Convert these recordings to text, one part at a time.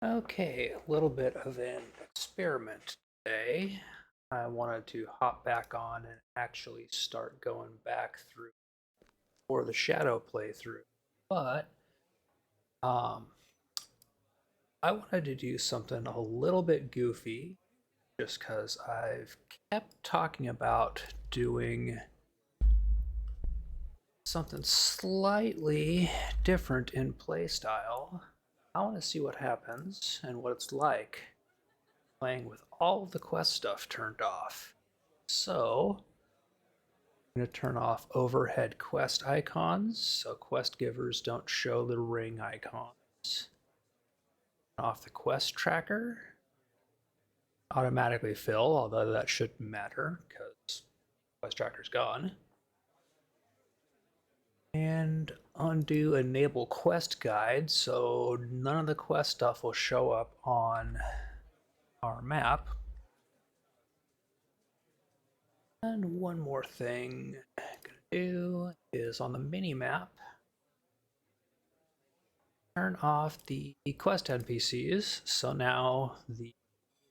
Okay, a little bit of an experiment today. I wanted to hop back on and actually start going back through for the shadow playthrough. But um, I wanted to do something a little bit goofy just because I've kept talking about doing something slightly different in playstyle. I want to see what happens and what it's like playing with all of the quest stuff turned off. So I'm going to turn off overhead quest icons so quest givers don't show the ring icons. Off the quest tracker. Automatically fill, although that shouldn't matter because quest tracker's gone. And undo enable quest guide so none of the quest stuff will show up on our map. And one more thing I'm gonna do is on the mini map, turn off the quest NPCs. So now the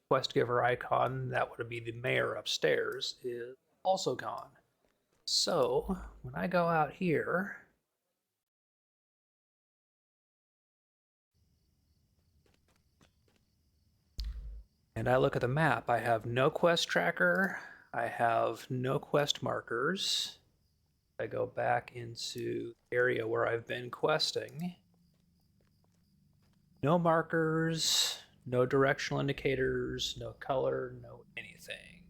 quest giver icon, that would be the mayor upstairs, is also gone. So when I go out here, and I look at the map, I have no quest tracker, I have no quest markers. I go back into the area where I've been questing. No markers, no directional indicators, no color, no anything.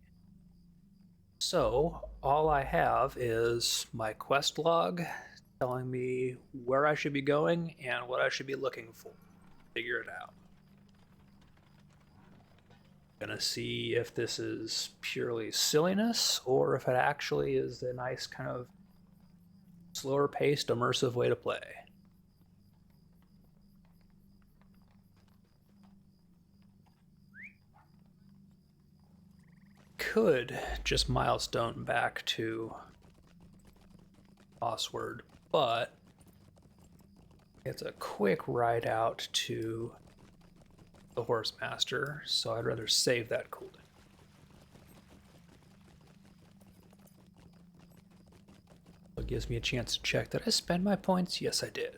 So all I have is my quest log telling me where I should be going and what I should be looking for. Figure it out. Gonna see if this is purely silliness or if it actually is a nice kind of slower paced, immersive way to play. Could just milestone back to Oswald, but it's a quick ride out to the Horse Master, so I'd rather save that cooldown. It gives me a chance to check. Did I spend my points? Yes, I did.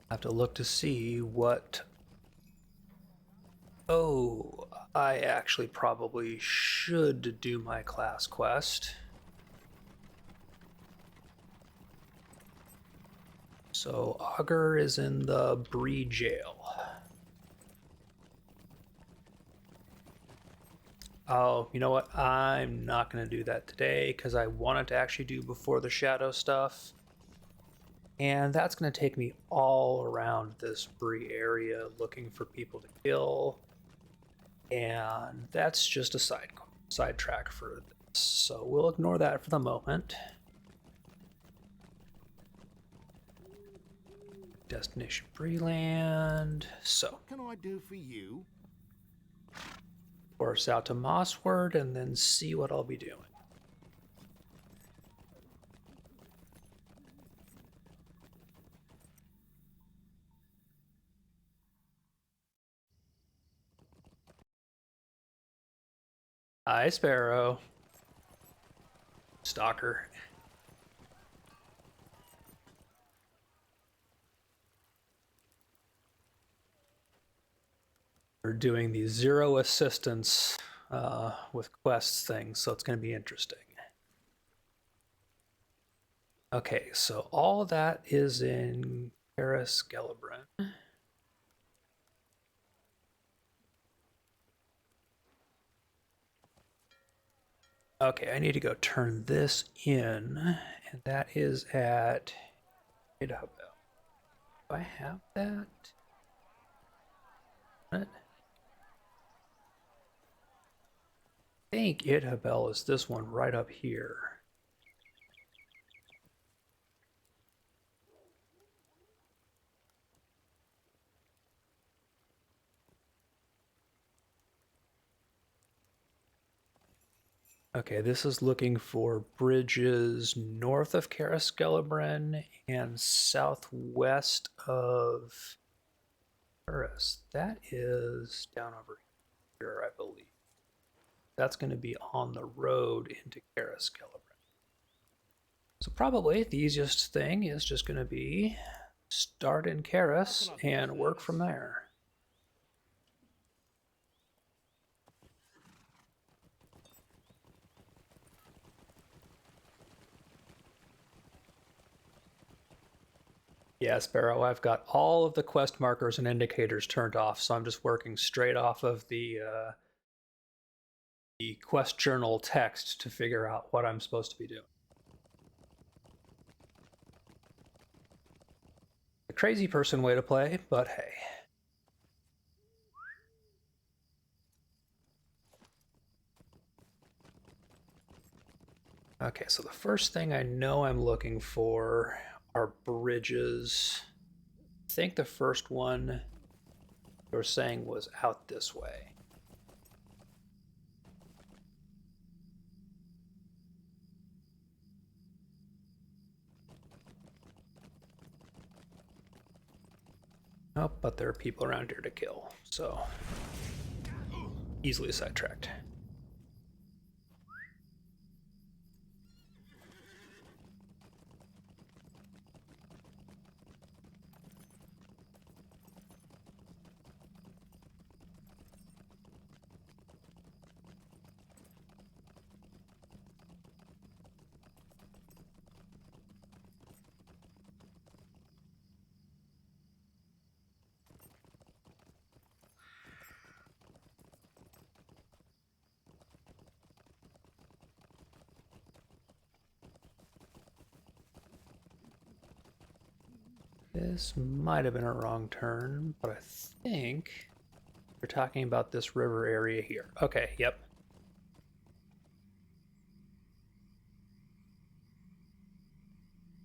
I have to look to see what... Oh, I actually probably should do my class quest. So Augur is in the Bree jail. Oh, you know what? I'm not going to do that today because I wanted to actually do before the shadow stuff. And that's going to take me all around this Bree area looking for people to kill. And that's just a sidetrack for this. So we'll ignore that for the moment. Destination Breeland. So, what can I do for you? course out to Mossward and then see what I'll be doing. Hi, Sparrow. Stalker. We're doing the zero assistance with quests thing, so it's going to be interesting. Okay, so all that is in Paris Gelibrin. Okay, I need to go turn this in, and that is at Idabel. Do I have that? What? I think Idabel is this one right up here. Okay, this is looking for bridges north of Cariskelebren and southwest of Paris. That is down over here, I believe. That's going to be on the road into Cariskelebren. So probably the easiest thing is just going to be start in Karis and work from there. Yeah, Sparrow, I've got all of the quest markers and indicators turned off, so I'm just working straight off of the quest journal text to figure out what I'm supposed to be doing. A crazy person way to play, but hey. Okay, so the first thing I know I'm looking for are bridges. I think the first one you were saying was out this way. Oh, but there are people around here to kill, so easily sidetracked. This might have been a wrong turn, but I think we're talking about this river area here. Okay, yep.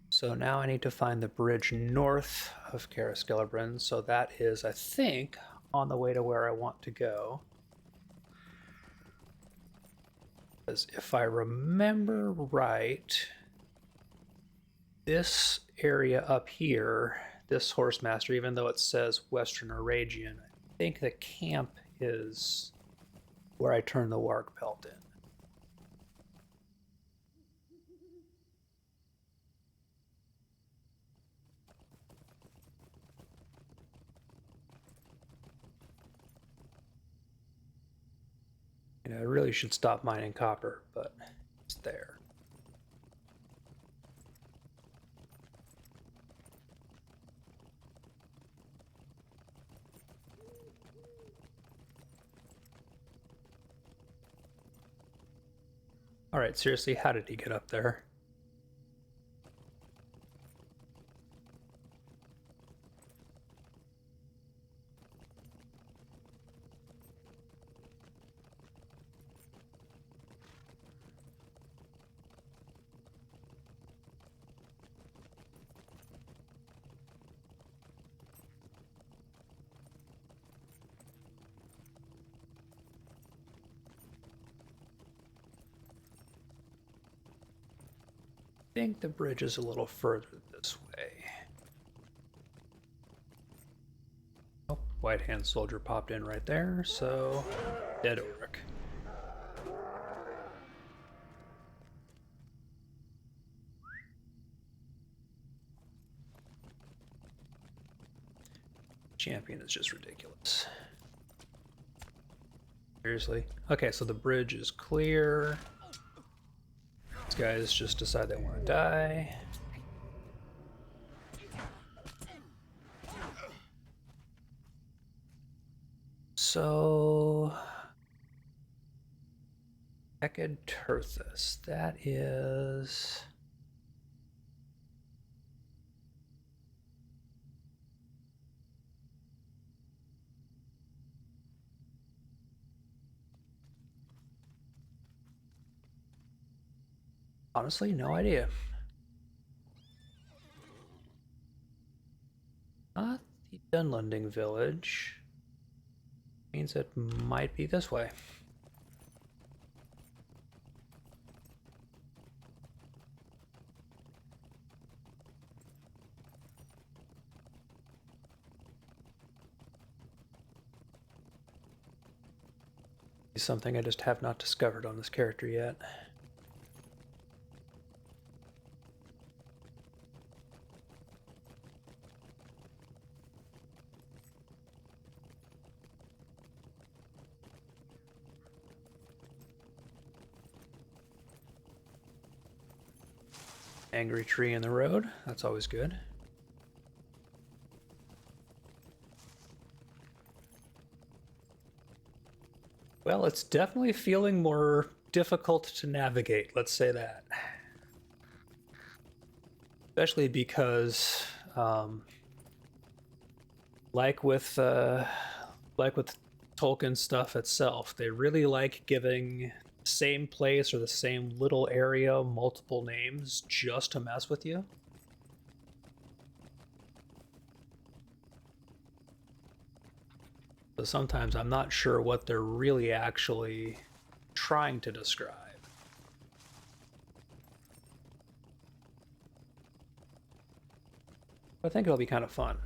So now I need to find the bridge north of Cariskelebren, so that is, I think, on the way to where I want to go. Because if I remember right, this area up here, this Horsemaster, even though it says Western Aragian, I think the camp is where I turn the Warg Pelt in. You know, I really should stop mining copper, but it's there. All right, seriously, how did he get up there? I think the bridge is a little further this way. Oh, White Hand Soldier popped in right there, so dead Oric. Champion is just ridiculous. Seriously? Okay, so the bridge is clear. These guys just decide they want to die. So... Ecadturthus, that is... Honestly, no idea. Not the Dunlending village. Means it might be this way. Something I just have not discovered on this character yet. Angry tree in the road. That's always good. Well, it's definitely feeling more difficult to navigate, let's say that. Especially because, like with Tolkien stuff itself, they really like giving the same place or the same little area multiple names just to mess with you. So sometimes I'm not sure what they're really actually trying to describe. I think it'll be kind of fun.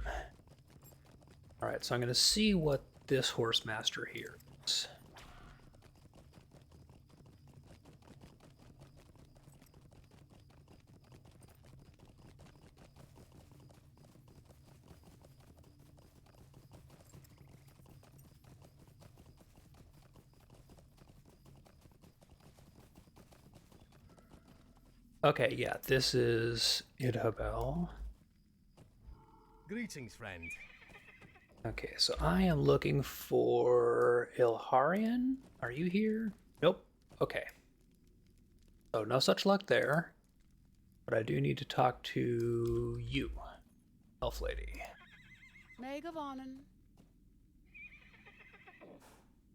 Alright, so I'm going to see what this horse master here is. Okay, yeah, this is Idhabel. Greetings, friend. Okay, so I am looking for Ilharion. Are you here? Nope. Okay. So no such luck there. But I do need to talk to you, elf lady. Meg of Onan.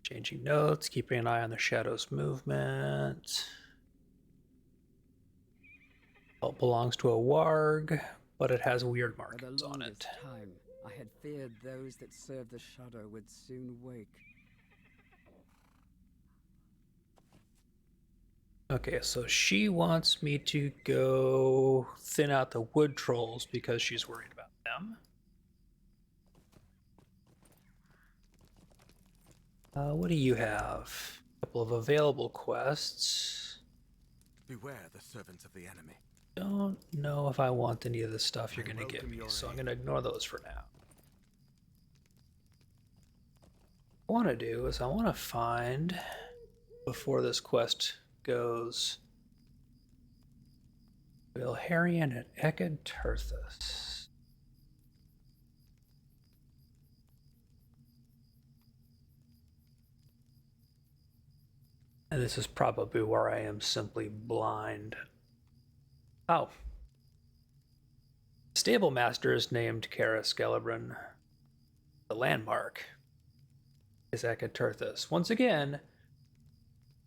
Changing notes, keeping an eye on the shadow's movement. It belongs to a warg, but it has weird markings on it. Time, I had feared those that serve the shadow would soon wake. Okay, so she wants me to go thin out the wood trolls because she's worried about them. What do you have? A couple of available quests. Beware the servants of the enemy. Don't know if I want any of the stuff you're going to give me, so I'm going to ignore those for now. What I want to do is I want to find, before this quest goes, Ilharion and Ekaterthus. And this is probably where I am simply blind. Oh. Stable master is named Kara Skelebrin. The landmark is Ekaterthus. Once again,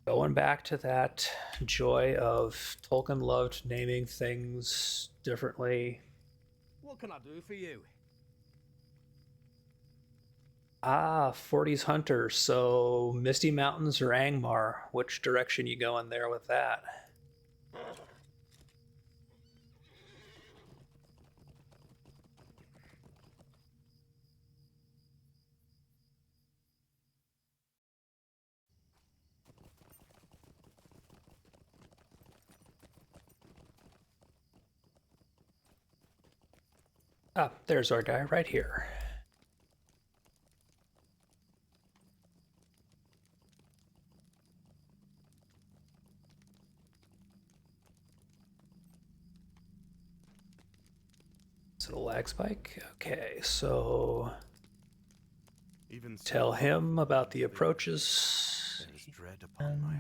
going back to that joy of Tolkien loved naming things differently. What can I do for you? Ah, 40s Hunter. So Misty Mountains or Angmar? Which direction you going there with that? Ah, there's our guy right here. Is it a lag spike? Okay, so tell him about the approaches.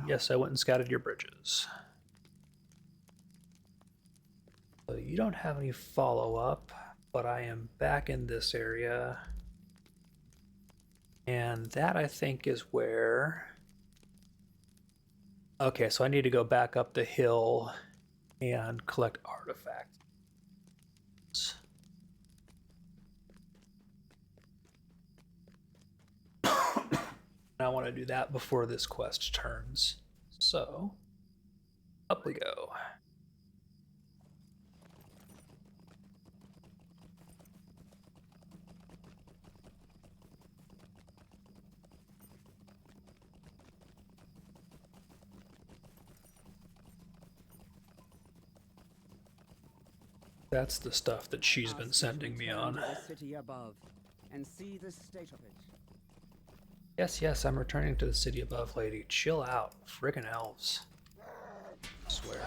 Yes, I went and scouted your bridges. So you don't have any follow-up, but I am back in this area. And that, I think, is where... Okay, so I need to go back up the hill and collect artifacts. I want to do that before this quest turns. So, up we go. That's the stuff that she's been Ask you to sending me return on. to the city above and see the state of it. Yes, I'm returning to the city above, lady. Chill out. Friggin' elves. I swear.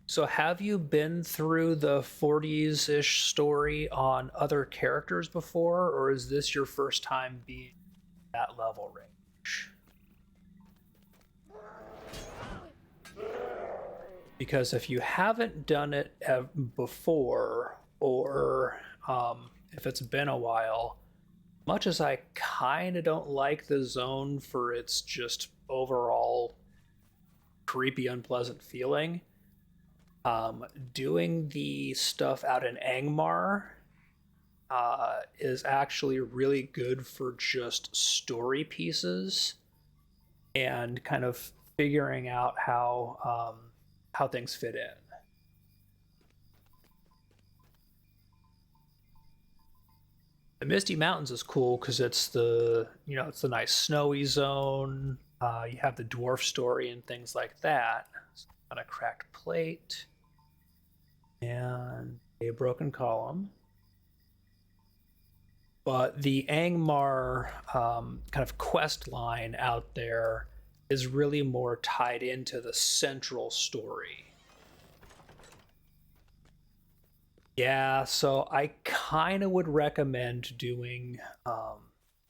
So have you been through the 40s-ish story on other characters before, or is this your first time being that level range? Because if you haven't done it before, or if it's been a while, much as I kind of don't like the zone for its just overall creepy, unpleasant feeling, doing the stuff out in Angmar is actually really good for just story pieces and kind of figuring out how things fit in. The Misty Mountains is cool because it's the nice snowy zone. You have the dwarf story and things like that. On a cracked plate and a broken column. But the Angmar kind of quest line out there is really more tied into the central story. Yeah, so I kind of would recommend doing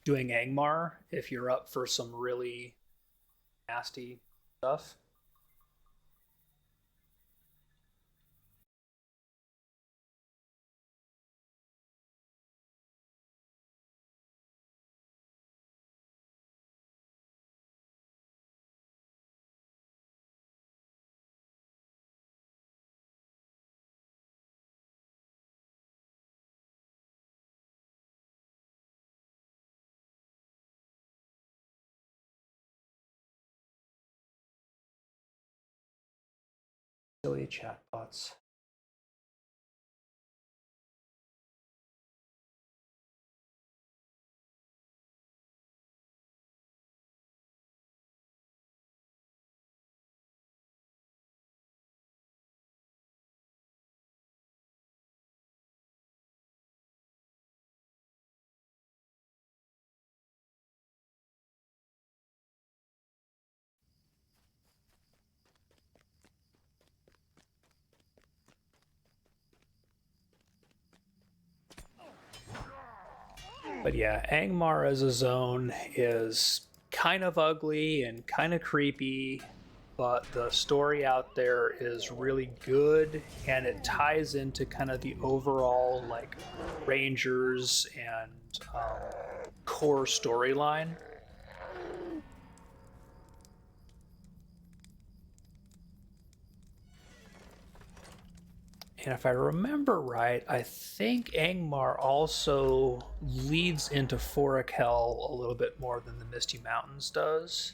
Angmar if you're up for some really nasty stuff. Silly chatbots. But yeah, Angmar as a zone is kind of ugly and kind of creepy, but the story out there is really good and it ties into kind of the overall like Rangers and core storyline. And if I remember right, I think Angmar also leads into Forakel a little bit more than the Misty Mountains does.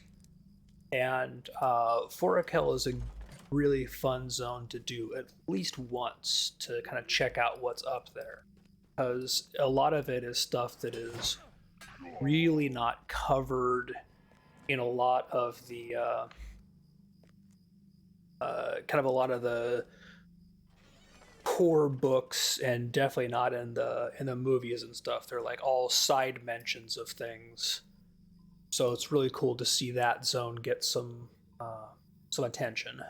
And Forakel is a really fun zone to do at least once to kind of check out what's up there. Because a lot of it is stuff that is really not covered in a lot of the kind of a lot of the core books, and definitely not in the movies and stuff. They're like all side mentions of things, so it's really cool to see that zone get some attention.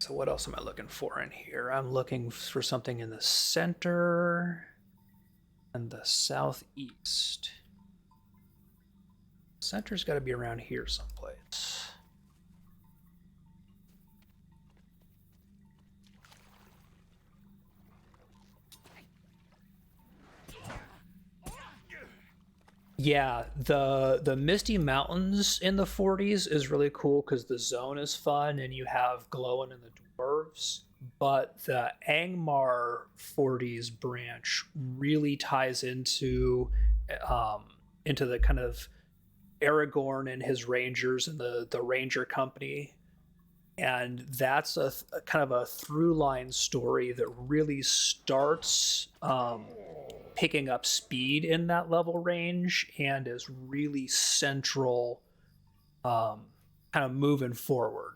So what else am I looking for in here? I'm looking for something in the center and the southeast. Center's got to be around here someplace. Yeah, the Misty Mountains in the 40s is really cool because the zone is fun and you have Glowin and the dwarves. But the Angmar 40s branch really ties um, into the kind of Aragorn and his rangers and the Ranger Company, and that's a kind of a through line story that really starts picking up speed in that level range and is really central, um, kind of moving forward.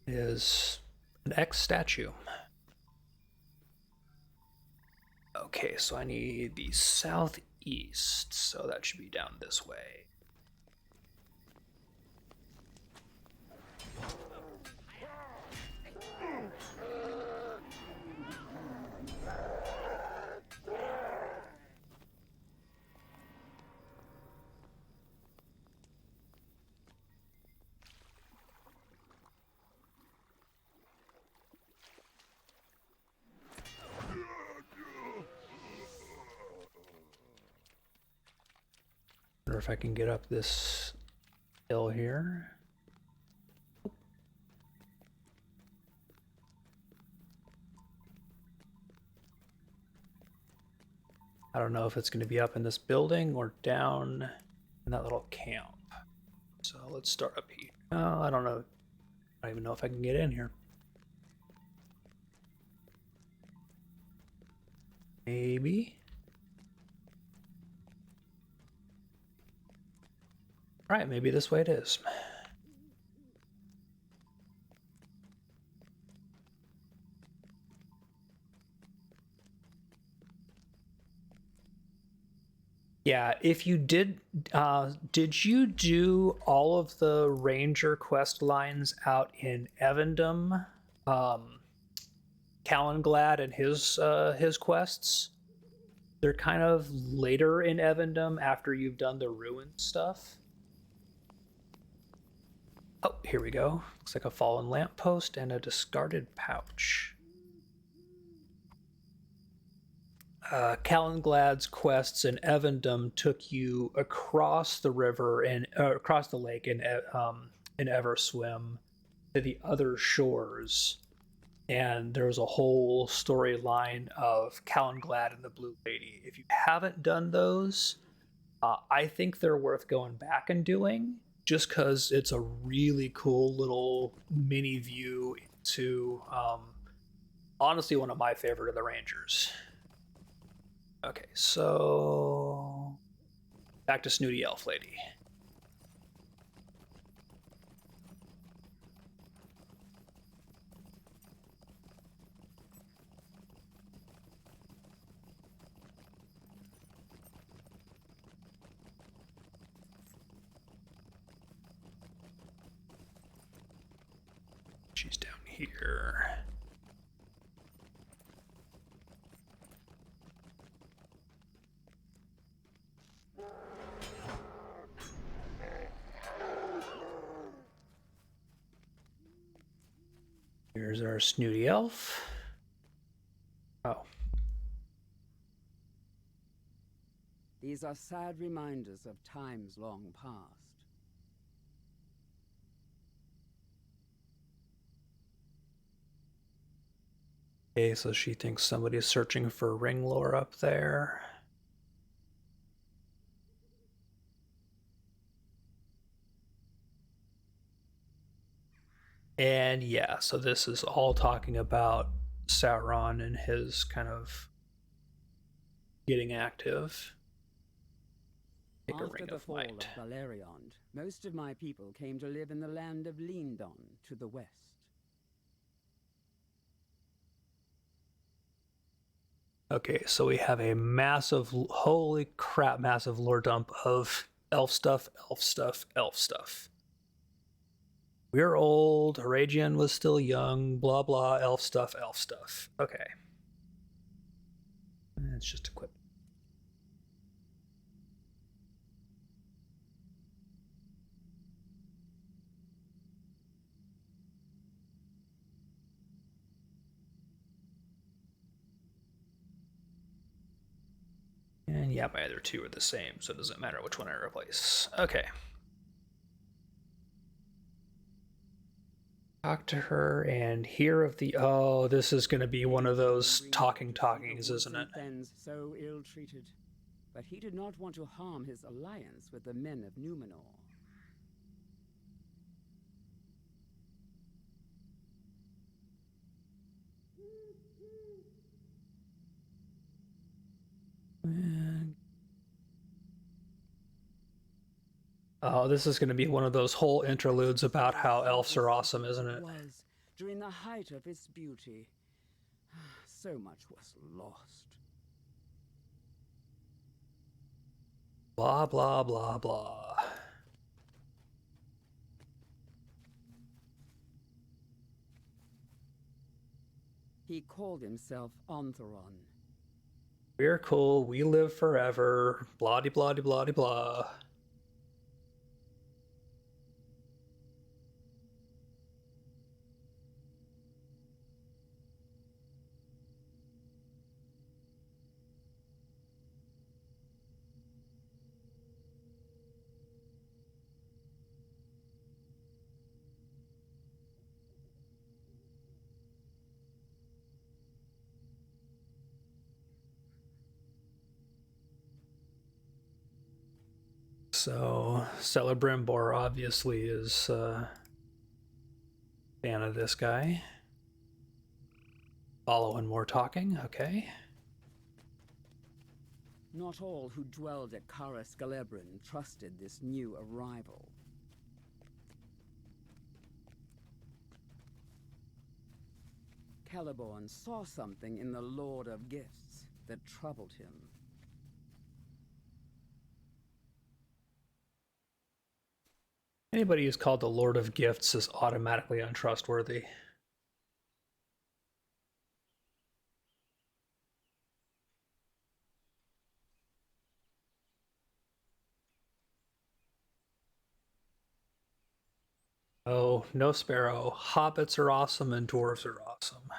Is an X statue. Okay, so I need the southeast, so that should be down this way. Wonder if I can get up this hill here. I don't know if it's going to be up in this building or down in that little camp. So let's start up here. Oh, I don't know. I don't even know if I can get in here. Maybe. All right, maybe this way it is. Yeah, if you did you do all of the ranger quest lines out in Evendom? Calenglad and his quests? They're kind of later in Evendom after you've done the ruin stuff. Oh, here we go. Looks like a fallen lamppost and a discarded pouch. Calenglad's quests in Evendom took you across the river and across the lake in Everswim to the other shores, and there was a whole storyline of Calenglad and the Blue Lady. If you haven't done those, I think they're worth going back and doing, just because it's a really cool little mini view to, honestly, one of my favorite of the Rangers. Okay, so back to Snooty Elf Lady. She's down here. Here's our snooty elf. Oh. These are sad reminders of times long past. Okay, so she thinks somebody's searching for ring lore up there. And yeah, so this is all talking about Sauron and his kind of getting active. Take a After ring the of fall might. of Baleriond, most of my people came to live in the land of Lindon to the west. Okay, so we have a massive, holy crap, massive lore dump of elf stuff, elf stuff, elf stuff. We're old, Aragian was still young, blah blah, elf stuff, elf stuff. Okay. It's just equip. And yeah, my other two are the same, so it doesn't matter which one I replace. Okay. Talk to her and hear of the... Oh, this is going to be one of those talkings, isn't it? So ill-treated, but he did not want to harm his alliance with the men of Numenor. Oh, this is going to be one of those whole interludes about how elves are awesome, isn't it? Was during the height of its beauty. So much was lost. Blah, blah, blah, blah. He called himself Antheron. We're cool. We live forever. Blah, de, blah, de, blah, de, blah. So, Celebrimbor obviously is a fan of this guy. Following more talking, okay. Not all who dwelled at Kara Skelebrin trusted this new arrival. Celeborn saw something in the Lord of Gifts that troubled him. Anybody who's called the Lord of Gifts is automatically untrustworthy. Oh, no sparrow. Hobbits are awesome and dwarves are awesome.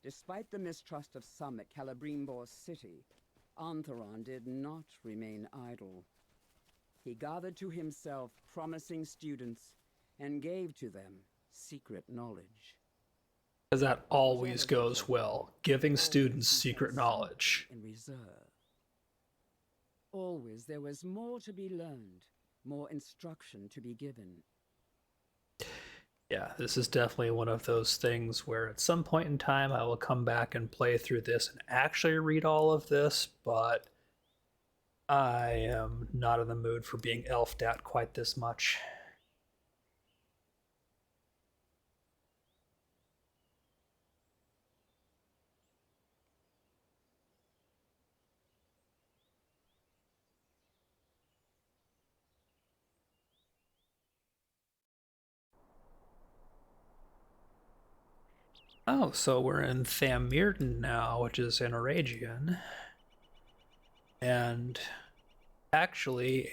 Despite the mistrust of some at Celebrimbor's city, Antheron did not remain idle. He gathered to himself promising students and gave to them secret knowledge. Because that always goes well. Giving students secret knowledge. In reserve. Always there was more to be learned, more instruction to be given. Yeah, this is definitely one of those things where at some point in time I will come back and play through this and actually read all of this, but I am not in the mood for being elfed at quite this much. Oh, so we're in Thammirden now, which is in Aragian. And actually,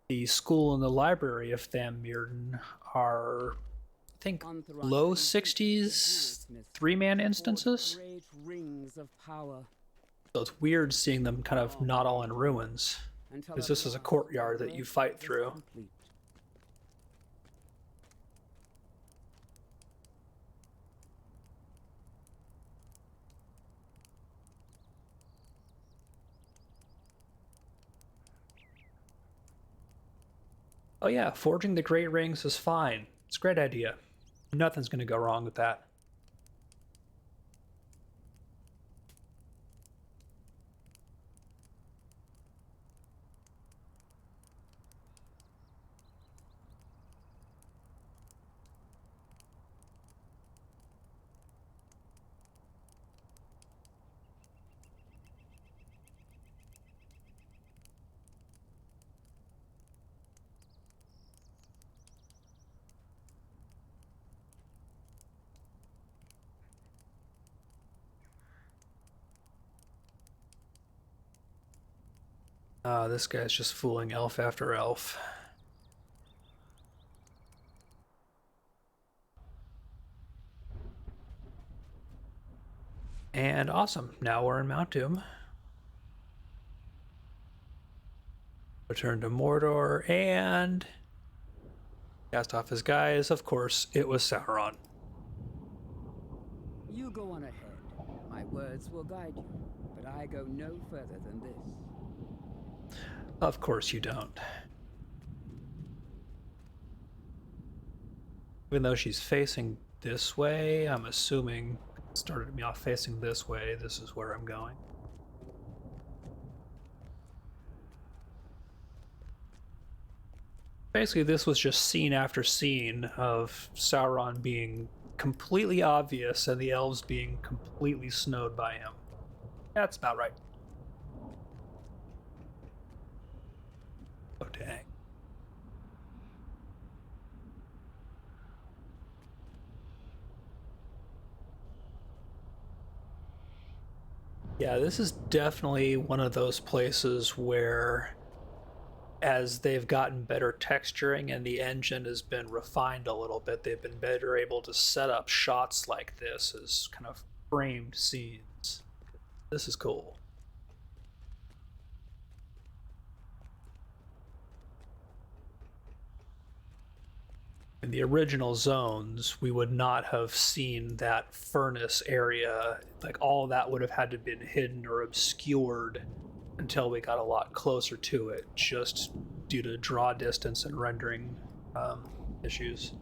the school and the library of Thammirden are, I think, low 60s three-man instances. Great rings of power. So it's weird seeing them kind of not all in ruins, because this is a courtyard that you fight through. Oh yeah, forging the great rings is fine. It's a great idea. Nothing's gonna go wrong with that. This guy's just fooling elf after elf. And awesome, now we're in Mount Doom. Return to Mordor and cast off his guys. Of course, it was Sauron. You go on ahead. My words will guide you, but I go no further than this. Of course you don't. Even though she's facing this way, I'm assuming it started me off facing this way. This is where I'm going. Basically, this was just scene after scene of Sauron being completely obvious and the elves being completely snowed by him. That's about right. Oh, dang. Yeah, this is definitely one of those places where, as they've gotten better texturing and the engine has been refined a little bit, they've been better able to set up shots like this as kind of framed scenes. This is cool. In the original zones, we would not have seen that furnace area. Like, all that would have had to been hidden or obscured until we got a lot closer to it, just due to draw distance and rendering issues.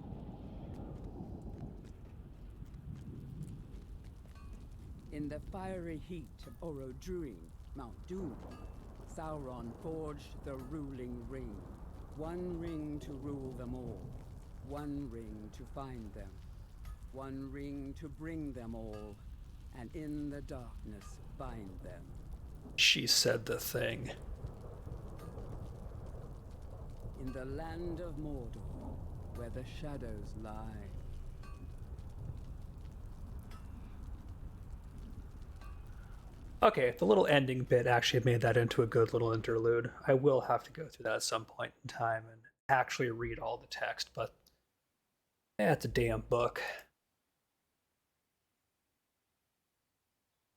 In the fiery heat of Orodruin, Mount Doom, Sauron forged the ruling ring. One ring to rule them all. One ring to find them. One ring to bring them all. And in the darkness bind them. She said the thing. In the land of Mordor, where the shadows lie. Okay, the little ending bit actually made that into a good little interlude. I will have to go through that at some point in time and actually read all the text, but it's a damn book.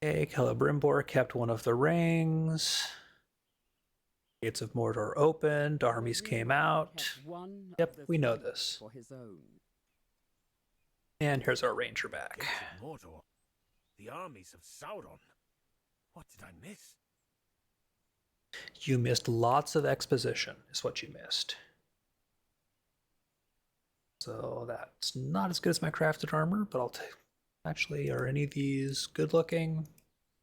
Okay, Celebrimbor kept one of the rings. Gates of Mordor opened, armies came out. Yep, we know this. For his own. And here's our ranger back. Gates of Mordor. The armies of Sauron. What did I miss? You missed lots of exposition, is what you missed. So that's not as good as my crafted armor, but I'll take... Actually, are any of these good looking?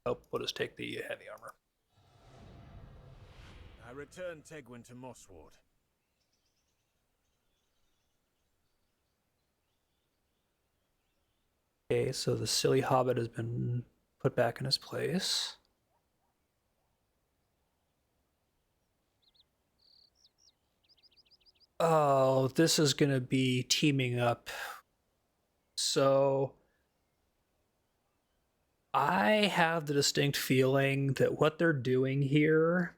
Oh, we'll just take the heavy armor. I returned Tegwin to Mossward. Okay, so the silly hobbit has been put back in his place. Oh, this is going to be teaming up. So I have the distinct feeling that what they're doing here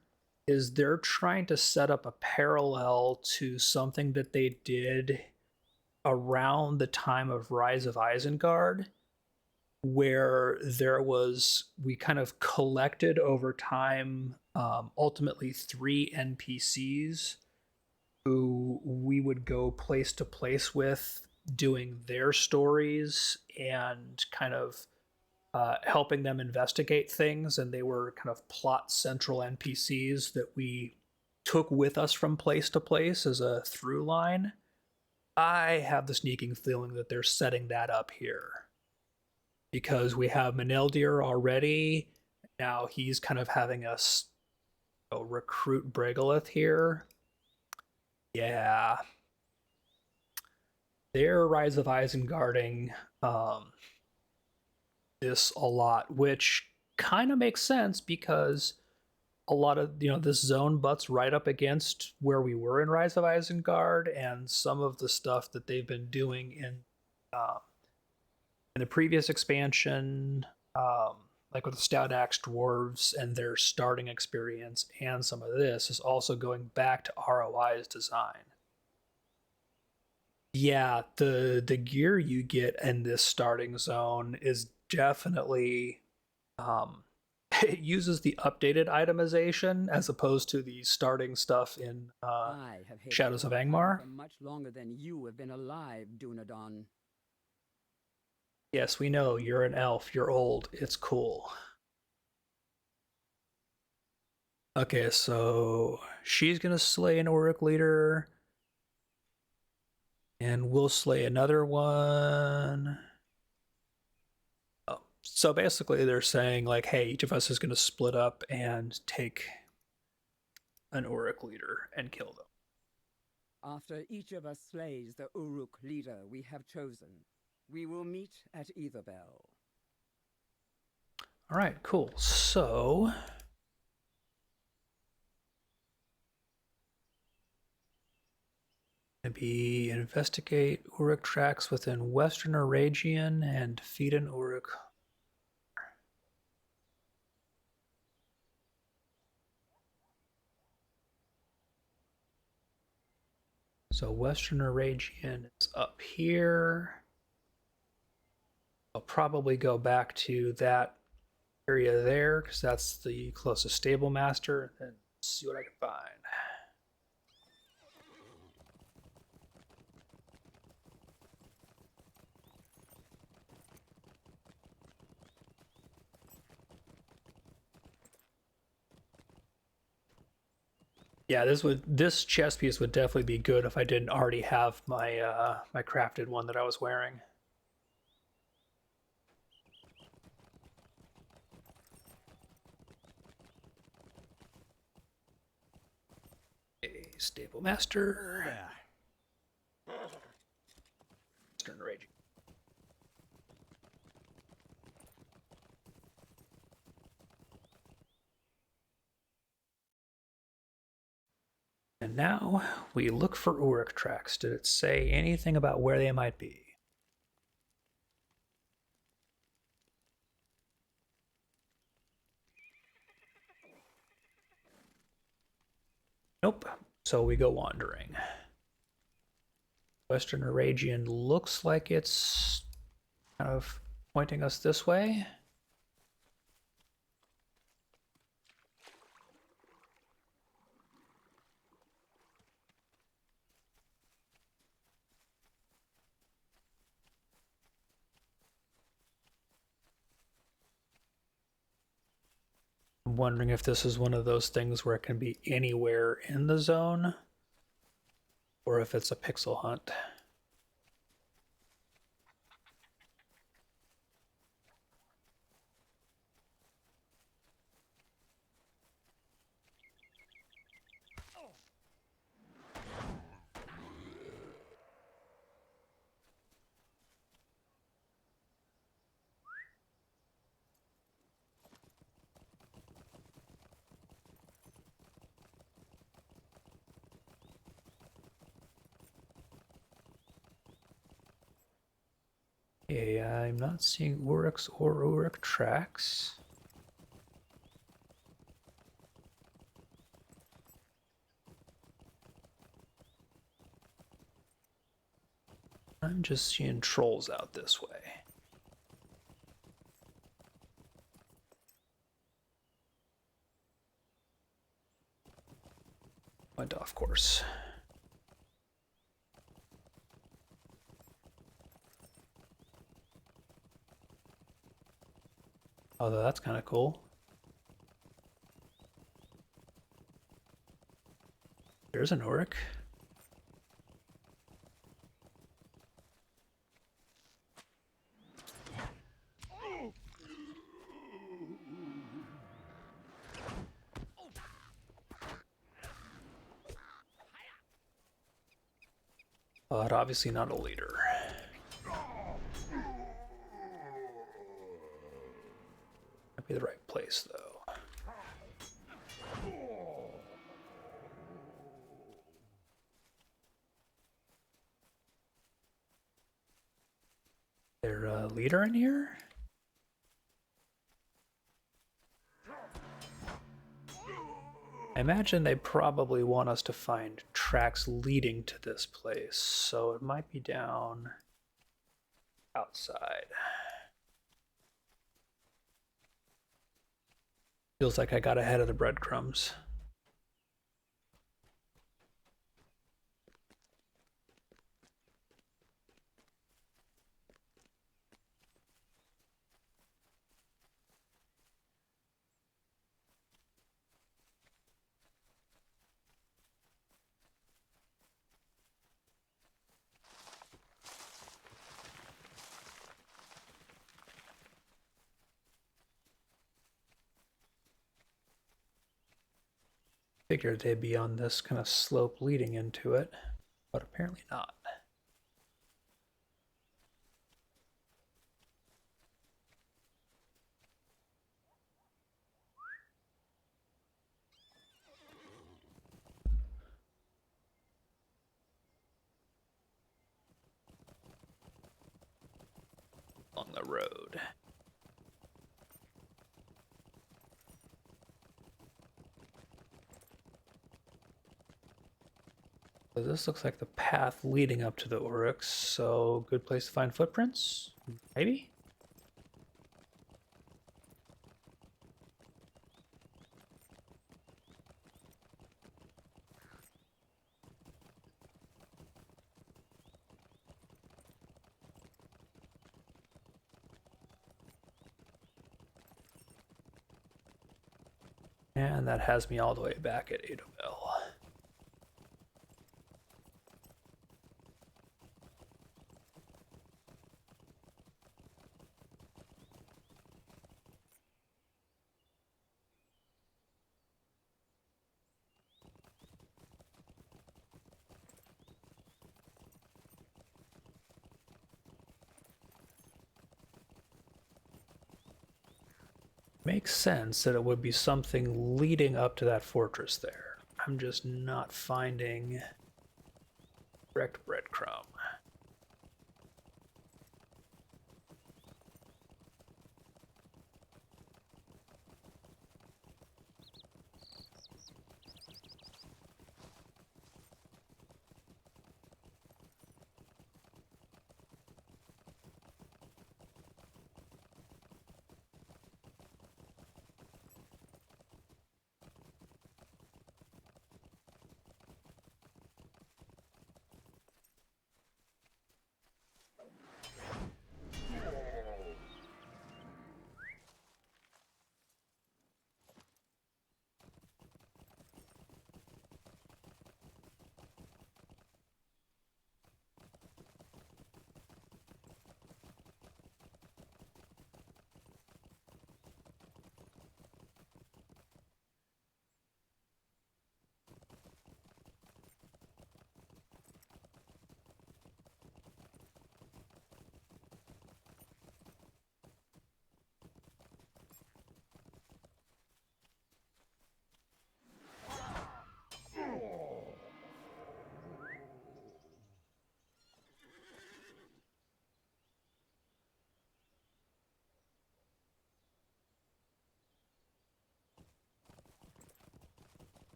is they're trying to set up a parallel to something that they did around the time of Rise of Isengard, where we kind of collected over time, ultimately 3 NPCs who we would go place to place with, doing their stories and kind of helping them investigate things. And they were kind of plot central NPCs that we took with us from place to place as a through line. I have the sneaking feeling that they're setting that up here, because we have Meneldir already. Now he's kind of having us recruit Bregalith here. Yeah. They're Rise of Isengarding this a lot, which kind of makes sense because a lot of, this zone butts right up against where we were in Rise of Isengard, and some of the stuff that they've been doing in the previous expansion. like with the Stout Axe dwarves and their starting experience, and some of this is also going back to ROI's design. Yeah, the gear you get in this starting zone is definitely it uses the updated itemization as opposed to the starting stuff in I have hated Shadows of Orthanc Angmar. for much longer than you have been alive, Dunedain. Yes, we know you're an elf, you're old, it's cool. Okay, so she's gonna slay an Auric leader, and we'll slay another one. Oh, so basically they're saying like, hey, each of us is gonna split up and take an Auric leader and kill them. After each of us slays the Uruk leader we have chosen, we will meet at Aetherbell. All right, cool. So maybe investigate Uruk tracks within Western Aragian and defeat an Uruk. So Western Aragian is up here. I'll probably go back to that area there because that's the closest stable master and see what I can find. Yeah, this chest piece would definitely be good if I didn't already have my my crafted one that I was wearing. A stable master. There. Western Aragian. And now we look for Uruk tracks. Did it say anything about where they might be? Nope. So we go wandering. Western Aragian looks like it's kind of pointing us this way. I'm wondering if this is one of those things where it can be anywhere in the zone, or if it's a pixel hunt. Okay, I'm not seeing Uruks or Uruk tracks. I'm just seeing trolls out this way. Went off course. Although that's kind of cool. There's an Uruk. But obviously not a leader. Might be the right place though. There a leader in here? I imagine they probably want us to find tracks leading to this place, so it might be down outside. Feels like I got ahead of the breadcrumbs. Figured they'd be on this kind of slope leading into it, but apparently not. On the road. So this looks like the path leading up to the Oryx, so good place to find footprints? Maybe? And that has me all the way back at Adobel. Makes sense that it would be something leading up to that fortress there. I'm just not finding direct breadcrumb.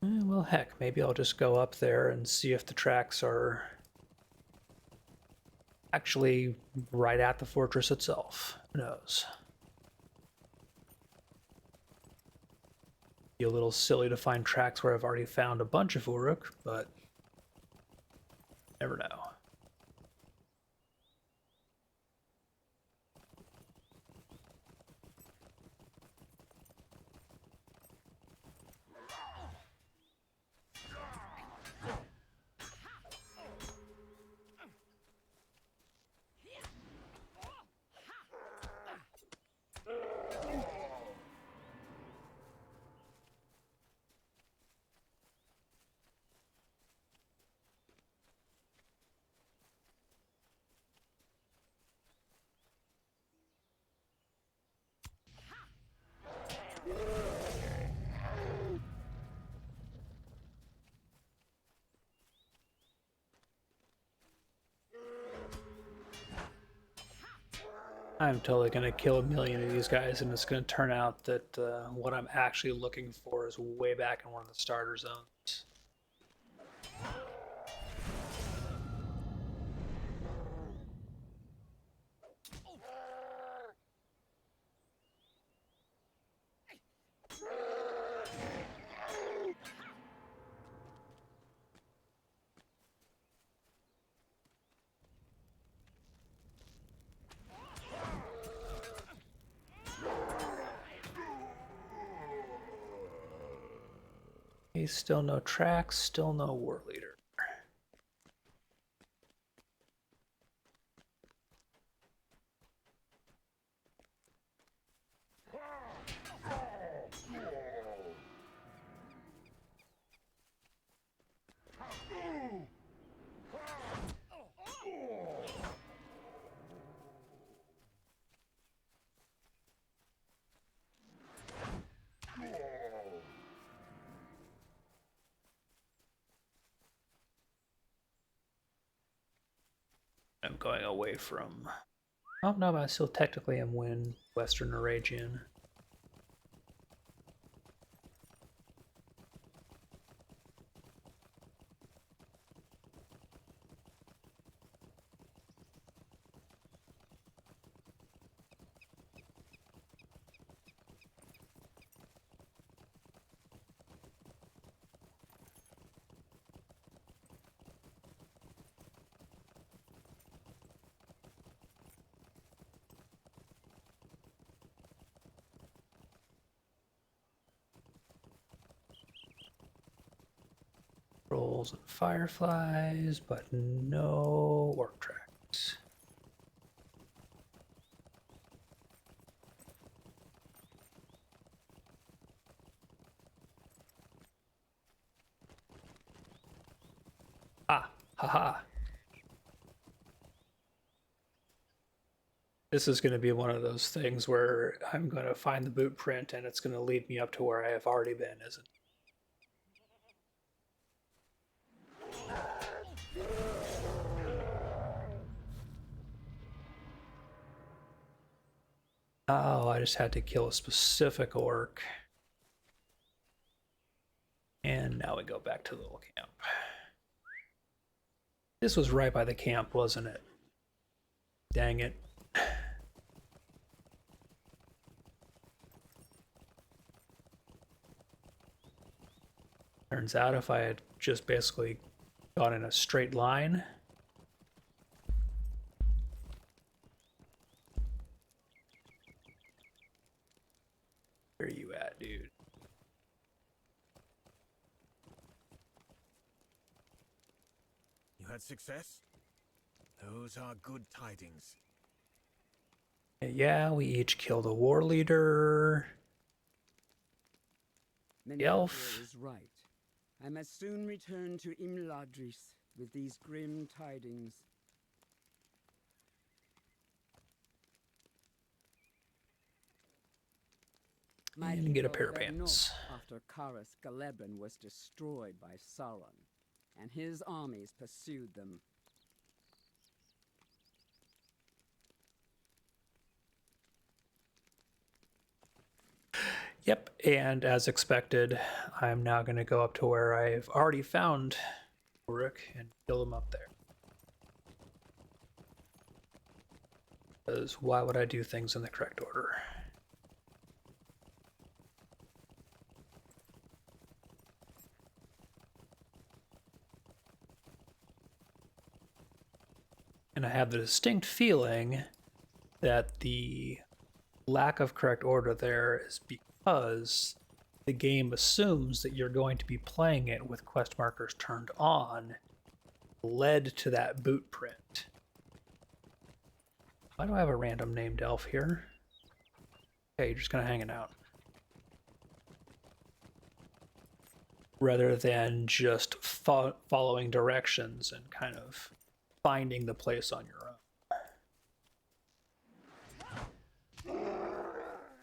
Well, heck, maybe I'll just go up there and see if the tracks are actually right at the fortress itself. Who knows? Be a little silly to find tracks where I've already found a bunch of Uruk, but never know. I'm totally gonna kill a million of these guys, and it's gonna turn out that what I'm actually looking for is way back in one of the starter zones. Still no tracks, still no war leader. I'm going away from... Oh no, but I still technically am in Western Aragian. Trolls and fireflies, but no orc tracks. Ah, haha. This is going to be one of those things where I'm going to find the boot print and it's going to lead me up to where I have already been, isn't it? Oh, I just had to kill a specific orc. And now we go back to the little camp. This was right by the camp, wasn't it? Dang it. Turns out if I had just basically gone in a straight line, where are you at, dude? You had success? Those are good tidings. Yeah, we each killed a war leader. The elf is right. I must soon return to Imladris with these grim tidings. and get a pair of pants. After Karas Galebran was destroyed by Sauron, and his armies pursued them. Yep, and as expected, I'm now going to go up to where I've already found Ulrich and kill him up there. Because why would I do things in the correct order? And I have the distinct feeling that the lack of correct order there is because the game assumes that you're going to be playing it with quest markers turned on, led to that boot print. Why do I have a random named elf here? Okay, you're just kind of hanging out. Rather than just following directions and kind of finding the place on your own.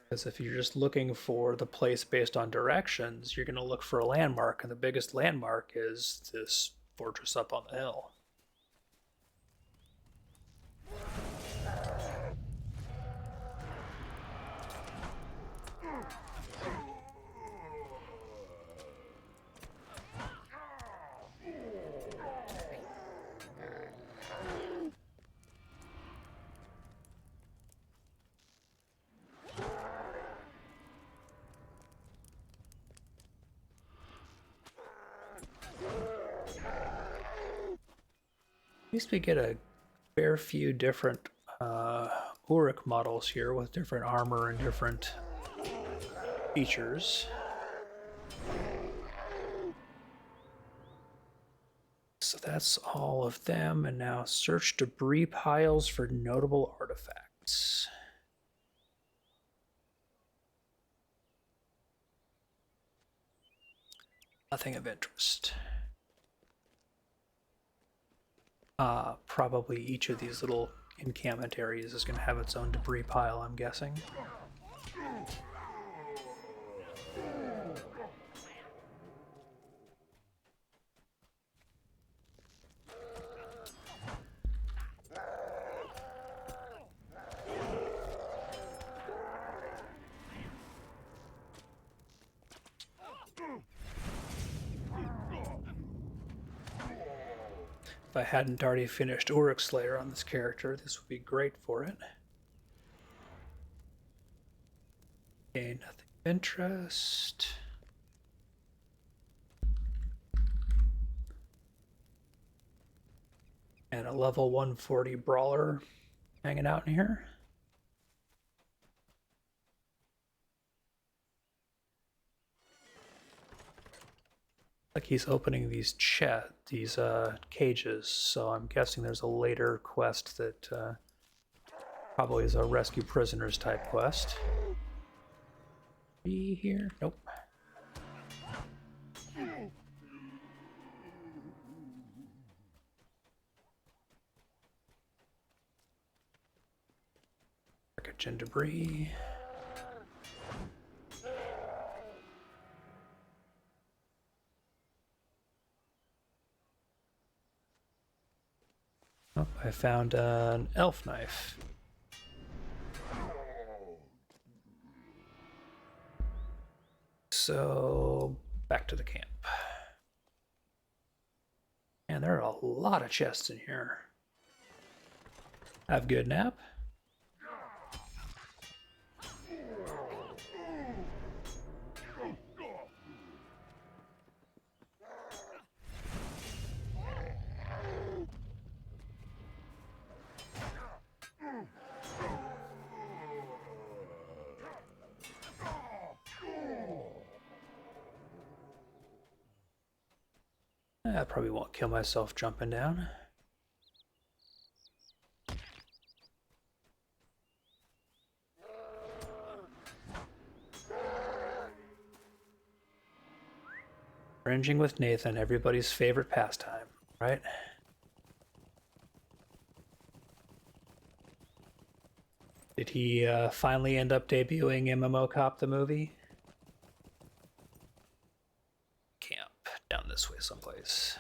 Because if you're just looking for the place based on directions, you're going to look for a landmark, and the biggest landmark is this fortress up on the hill. At least we get a fair few different Uruk models here with different armor and different features. So that's all of them, and now search debris piles for notable artifacts. Nothing of interest. Probably each of these little encampment areas is going to have its own debris pile, I'm guessing. If I hadn't already finished Uruk Slayer on this character, this would be great for it. Okay, nothing of interest. And a level 140 brawler hanging out in here. Like he's opening these cages, so I'm guessing there's a later quest that probably is a rescue prisoners type quest. Be here? Nope. Wreckage and debris. Oh, I found an elf knife. So, back to the camp. And there are a lot of chests in here. Have a good nap. I probably won't kill myself jumping down. Ranging with Nathan, everybody's favorite pastime, right? Did he finally end up debuting MMO Cop the movie? Camp down this way someplace.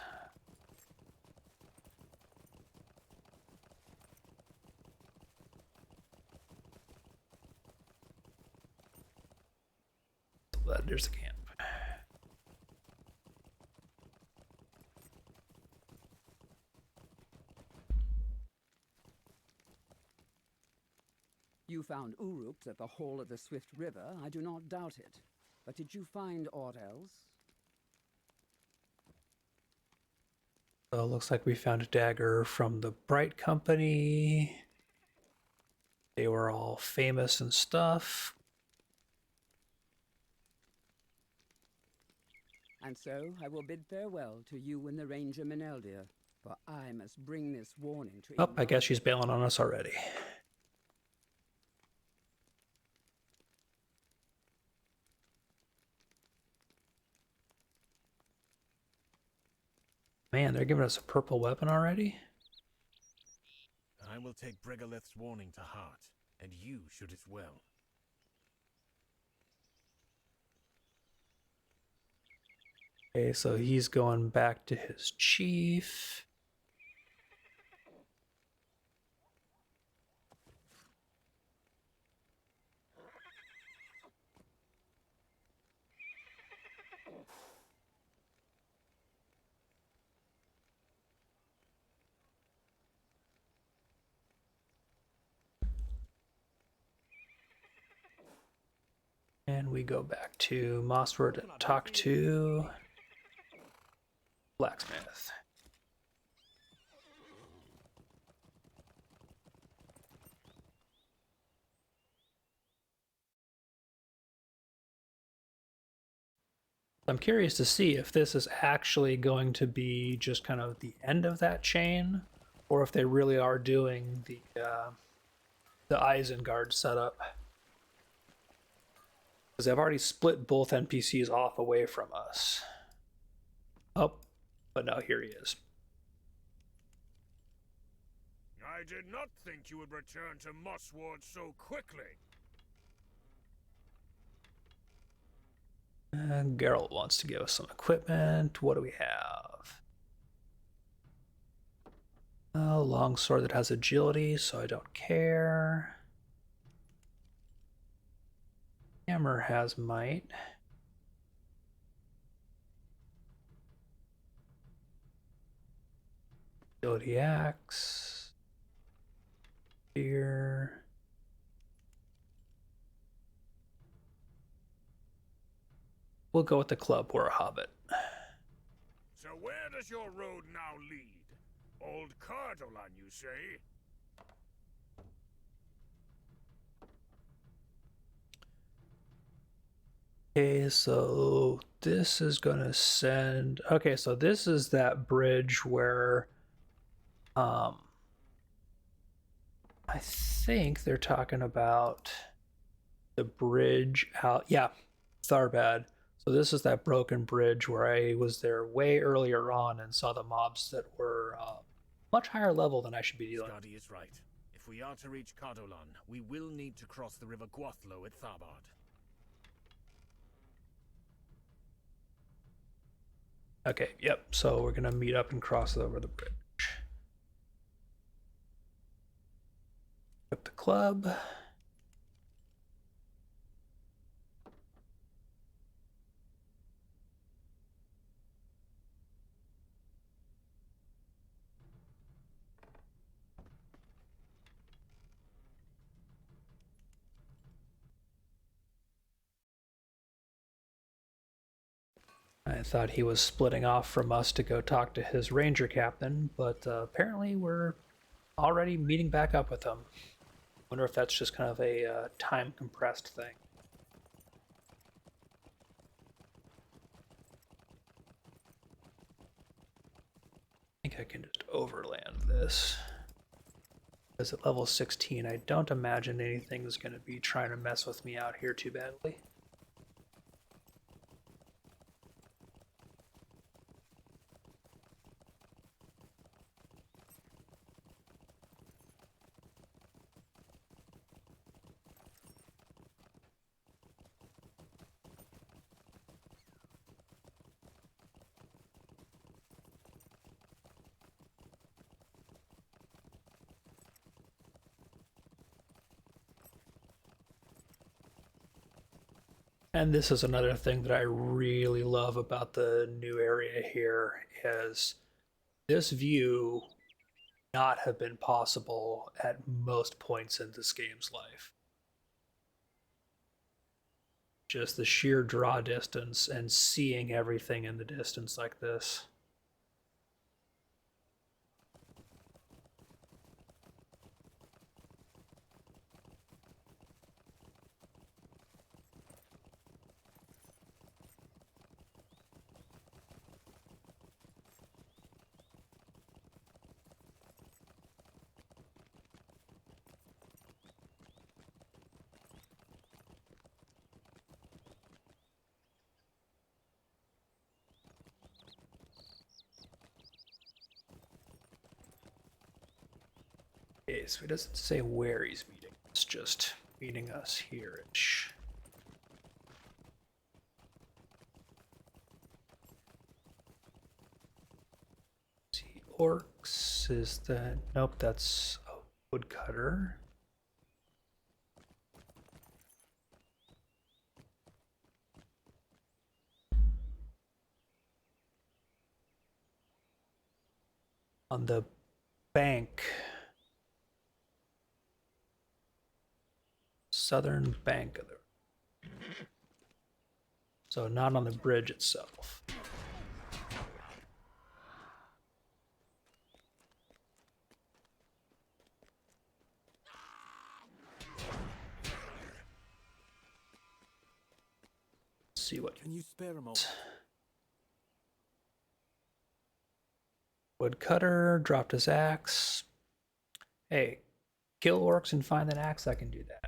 There's the camp. You found Uruks at the Hall of the Swift River, I do not doubt it. But did you find aught else? So it looks like we found a dagger from the Bright Company. They were all famous and stuff. And so I will bid farewell to you and the Ranger Meneldir, for I must bring this warning to Oh, I guess she's bailing on us already. Man, they're giving us a purple weapon already? I will take Bregalith's warning to heart, and you should as well. Okay, so he's going back to his chief. And we go back to Mossford and talk to Blacksmith. I'm curious to see if this is actually going to be just kind of the end of that chain, or if they really are doing the Isengard setup. Because they've already split both NPCs off away from us. Oh, but now here he is. I did not think you would return to Mossward so quickly. And Geralt wants to give us some equipment. What do we have? A longsword that has agility, so I don't care. Hammer has might. Agility axe. Spear. We'll go with the club. We're a hobbit. So where does your road now lead? Old Cardolan, you say? Okay, so this is gonna send. Okay, so this is that bridge where, I think they're talking about the bridge out. Yeah, Tharbad. So this is that broken bridge where I was there way earlier on and saw the mobs that were much higher level than I should be dealing with. Skadi is right. If we are to reach Cardolan, we will need to cross the river Gwathlo at Tharbad. Okay, yep. So we're gonna meet up and cross over the bridge. Equip the club. I thought he was splitting off from us to go talk to his ranger captain, but apparently we're already meeting back up with him. Wonder if that's just kind of a time compressed thing. I think I can just overland this. Because at level 16, I don't imagine anything's going to be trying to mess with me out here too badly. And this is another thing that I really love about the new area here is this view not have been possible at most points in this game's life. Just the sheer draw distance and seeing everything in the distance like this. Okay, so he doesn't say where he's meeting. It's just meeting us here-ish. See, orcs is that? Nope, that's a woodcutter. On the bank, southern bank of the So not on the bridge itself. Let's see what Can you spare a moment? woodcutter dropped his axe. Hey, kill orcs and find an axe. I can do that.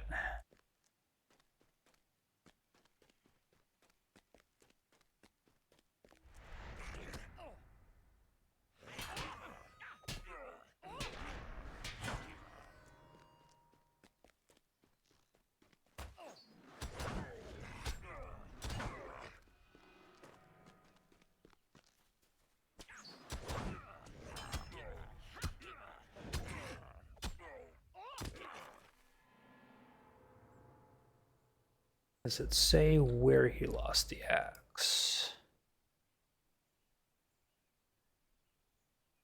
Does it say where he lost the axe?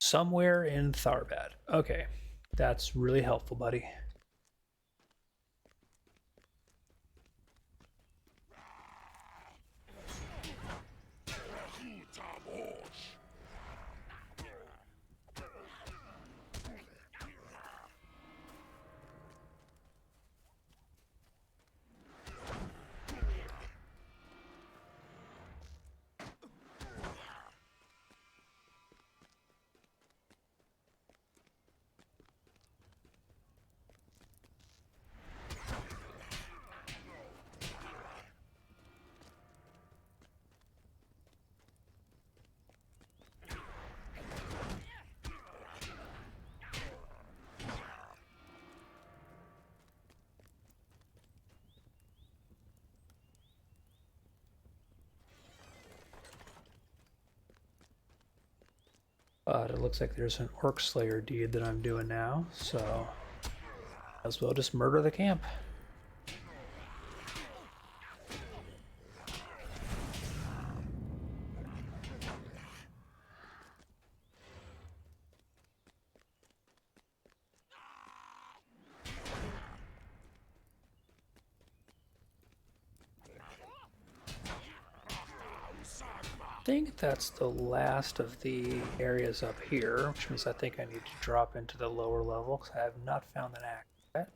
Somewhere in Tharbad. Okay, that's really helpful, buddy. But it looks like there's an Orc Slayer deed that I'm doing now, so as well just murder the camp. I think that's the last of the areas up here, which means I think I need to drop into the lower level because I have not found an axe yet.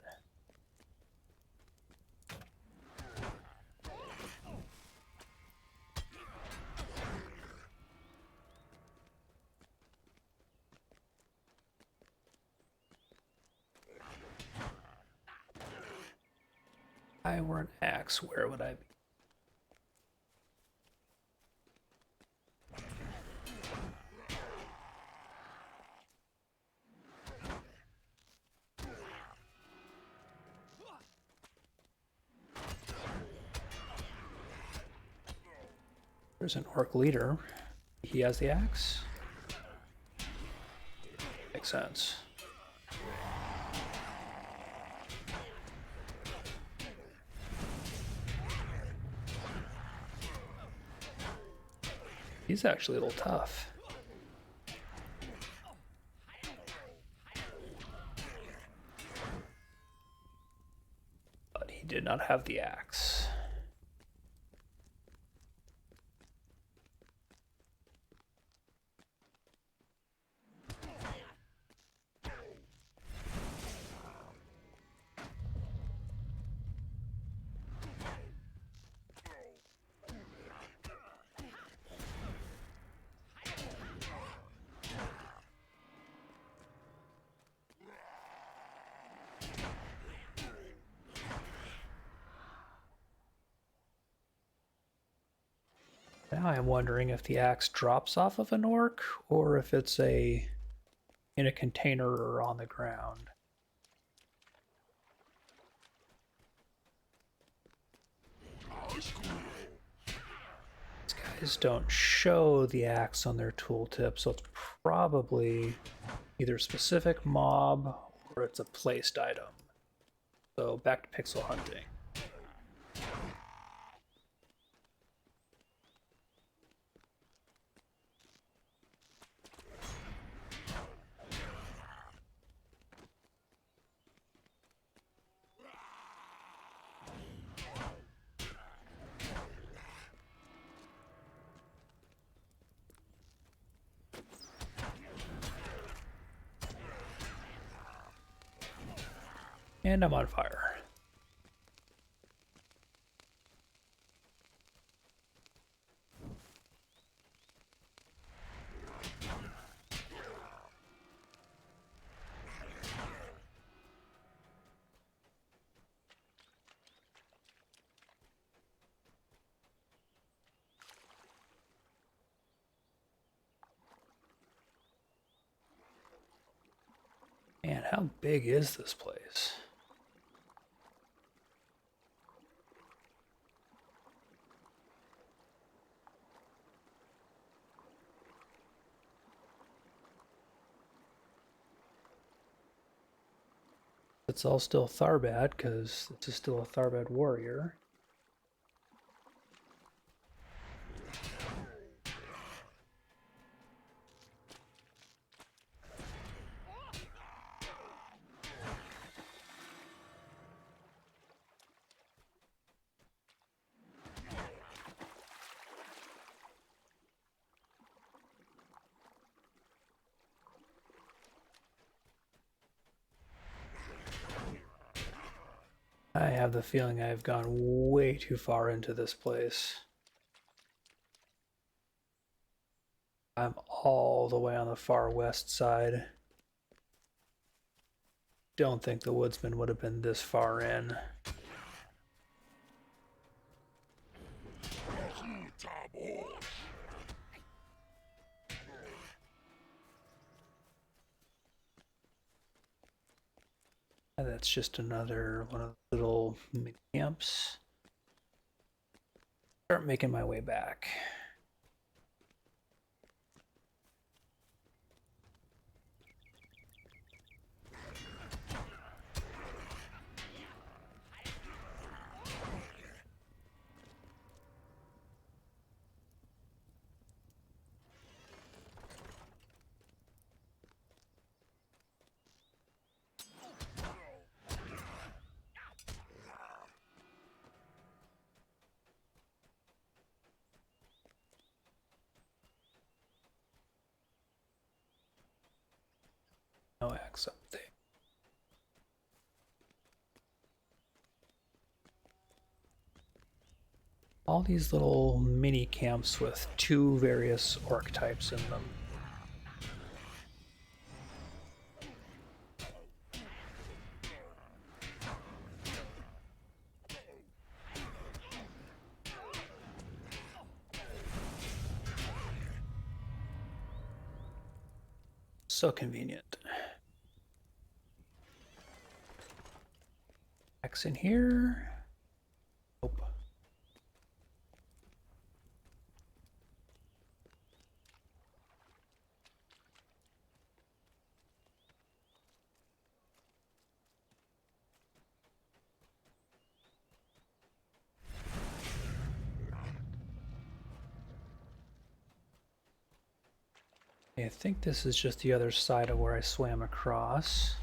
If I were an axe, where would I be? There's an orc leader. He has the axe. Makes sense. He's actually a little tough. But he did not have the axe. Now I'm wondering if the axe drops off of an orc or if it's in a container or on the ground. These guys don't show the axe on their tooltip, so it's probably either a specific mob or it's a placed item. So back to pixel hunting. And I'm on fire. Man, how big is this place? It's all still Tharbad, because this is still a Tharbad warrior. I have the feeling I've gone way too far into this place. I'm all the way on the far west side. Don't think the woodsman would have been this far in. And that's just another one of the little mini camps. Start making my way back. No axe up there. All these little mini camps with two various orc types in them. So convenient. Axe in here. Nope. I think this is just the other side of where I swam across.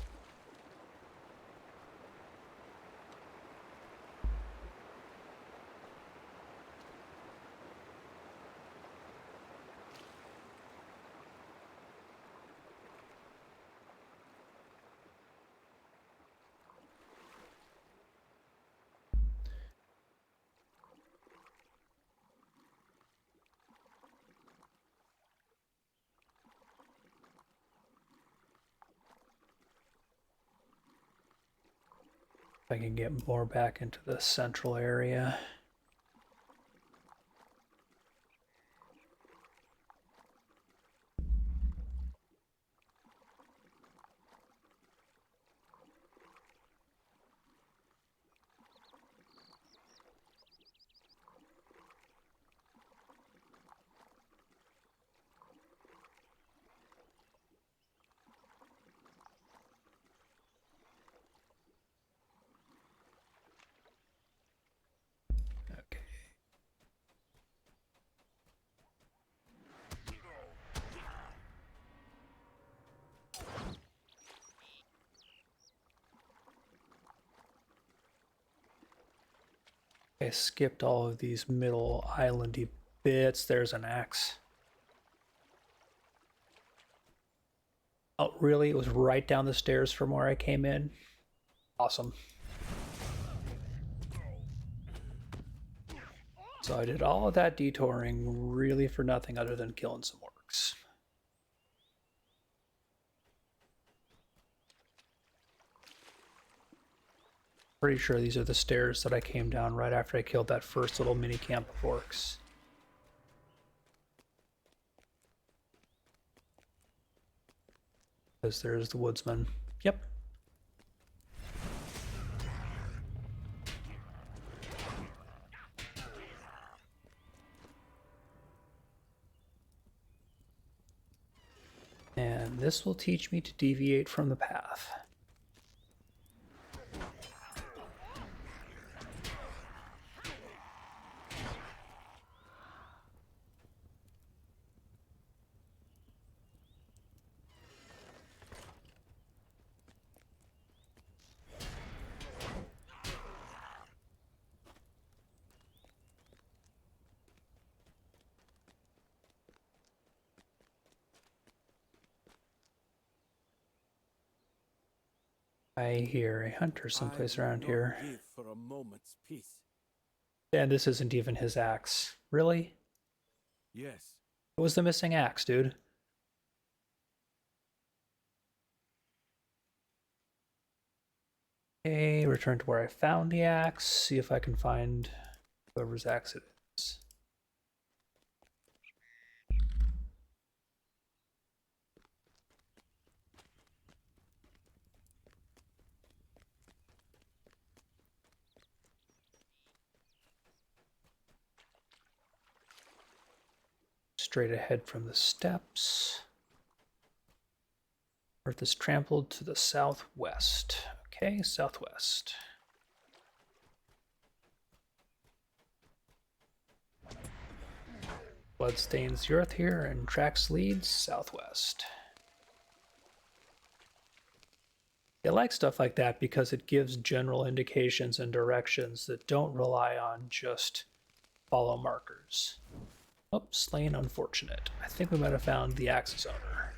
If I can get more back into the central area. Okay. I skipped all of these middle islandy bits. There's an axe. Oh, really? It was right down the stairs from where I came in? Awesome. So I did all of that detouring really for nothing other than killing some orcs. Pretty sure these are the stairs that I came down right after I killed that first little mini camp of orcs. Because there's the woodsman. Yep. And this will teach me to deviate from the path. I hear a hunter someplace around here. Live for a moment's peace. And this isn't even his axe. Really? Yes. It was the missing axe, dude. Okay, return to where I found the axe. See if I can find whoever's axe it is. Straight ahead from the steps. Earth is trampled to the southwest. Okay, southwest. Blood stains the earth here and tracks leads southwest. I like stuff like that because it gives general indications and directions that don't rely on just follow markers. Oh, slain unfortunate. I think we might have found the axe's owner.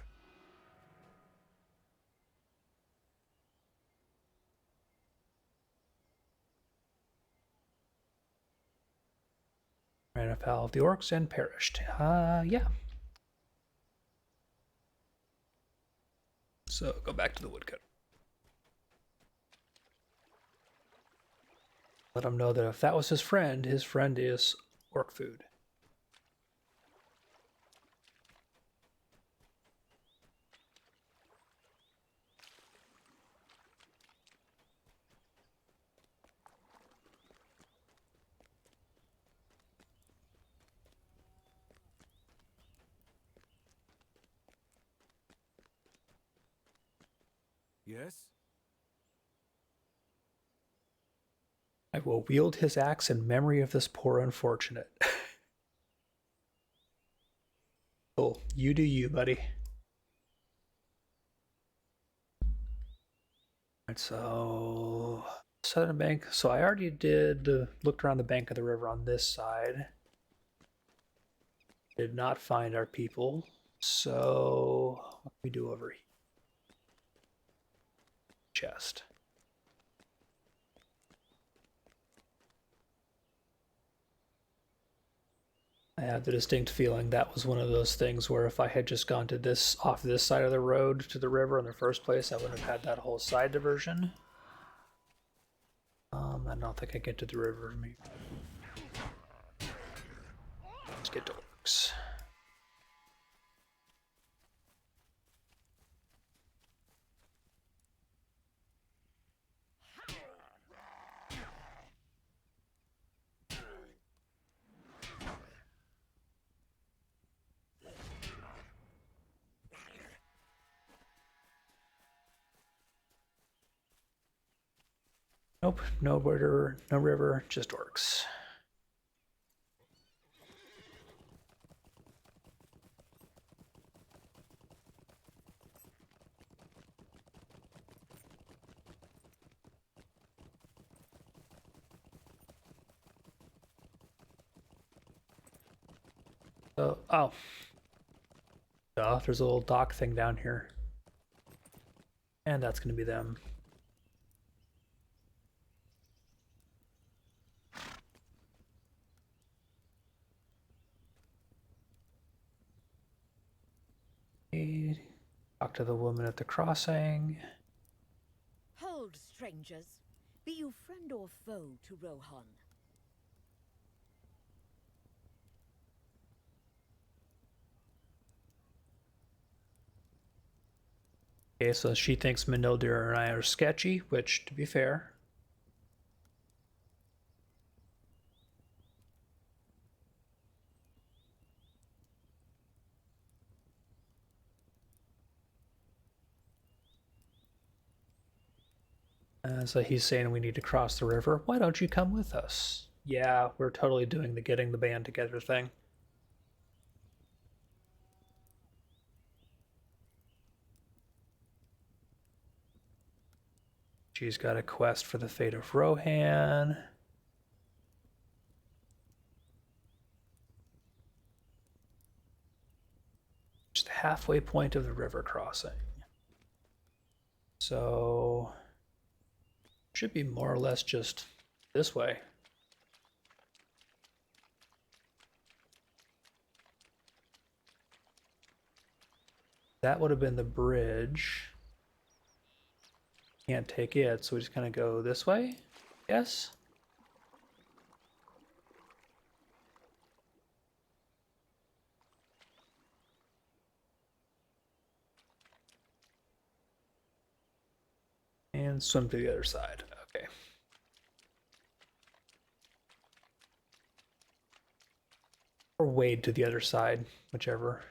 Ran afoul of the orcs and perished. Yeah. So go back to the woodcut. Let him know that if that was his friend is orc food. Yes? I will wield his axe in memory of this poor unfortunate. Cool. You do you, buddy. Alright, so southern bank. So I already looked around the bank of the river on this side. Did not find our people. So what can we do over here? Chest. I have the distinct feeling that was one of those things where if I had just gone to off this side of the road to the river in the first place, I wouldn't have had that whole side diversion. I don't think I get to the river. Maybe. Let's get to orcs. Nope, no border, no river, just orcs. Oh. There's a little dock thing down here. And that's going to be them. Talk to the woman at the crossing. Hold, strangers. Be you friend or foe to Rohan? Okay, so she thinks Manildir and I are sketchy, which, to be fair. So he's saying we need to cross the river. Why don't you come with us? Yeah, we're totally doing the getting the band together thing. She's got a quest for the fate of Rohan. It's the halfway point of the river crossing. So should be more or less just this way. That would have been the bridge. Can't take it, so we just kind of go this way? Yes? And swim to the other side. Okay. Or wade to the other side, whichever.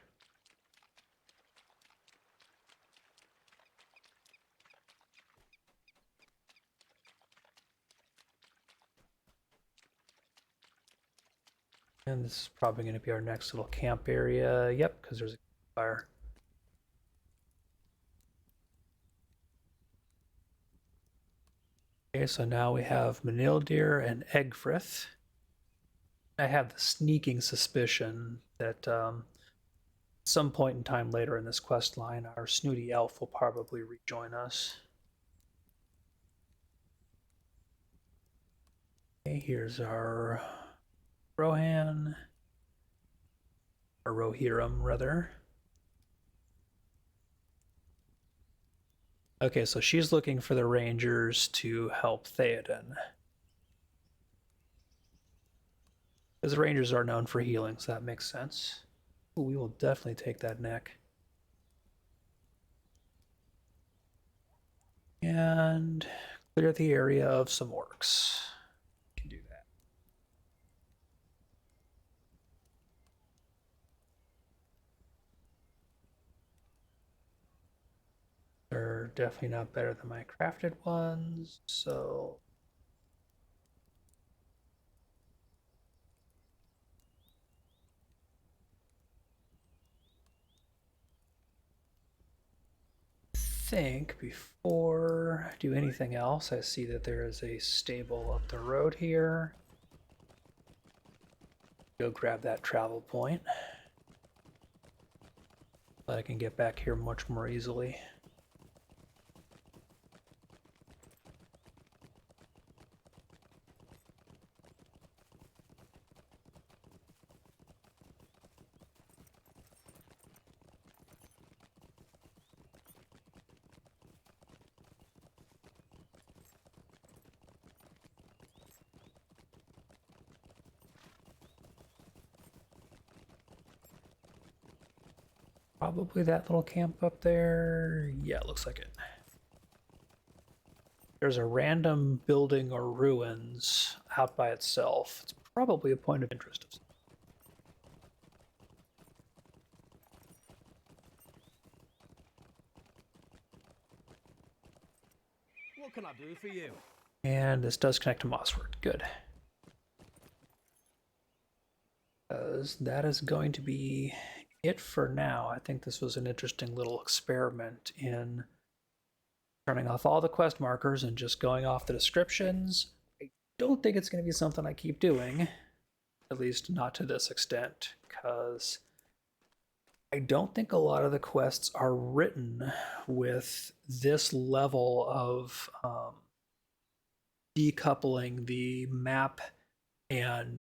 And this is probably going to be our next little camp area. Yep, because there's a fire. Okay, so now we have Manildir and Egfrith. I have the sneaking suspicion that some point in time later in this quest line, our snooty elf will probably rejoin us. Okay, here's our Rohan, or Rohirrim, rather. Okay, so she's looking for the Rangers to help Theoden. Because the Rangers are known for healing, so that makes sense. Ooh, we will definitely take that neck. And clear the area of some orcs. Can do that. They're definitely not better than my crafted ones, so think before I do anything else, I see that there is a stable up the road here. Go grab that travel point. But I can get back here much more easily. Probably that little camp up there. Yeah, it looks like it. There's a random building or ruins out by itself. It's probably a point of interest. What can I do for you? And this does connect to Mossford. Good. That is going to be it for now. I think this was an interesting little experiment in turning off all the quest markers and just going off the descriptions. I don't think it's going to be something I keep doing, at least not to this extent, because I don't think a lot of the quests are written with this level of decoupling the map and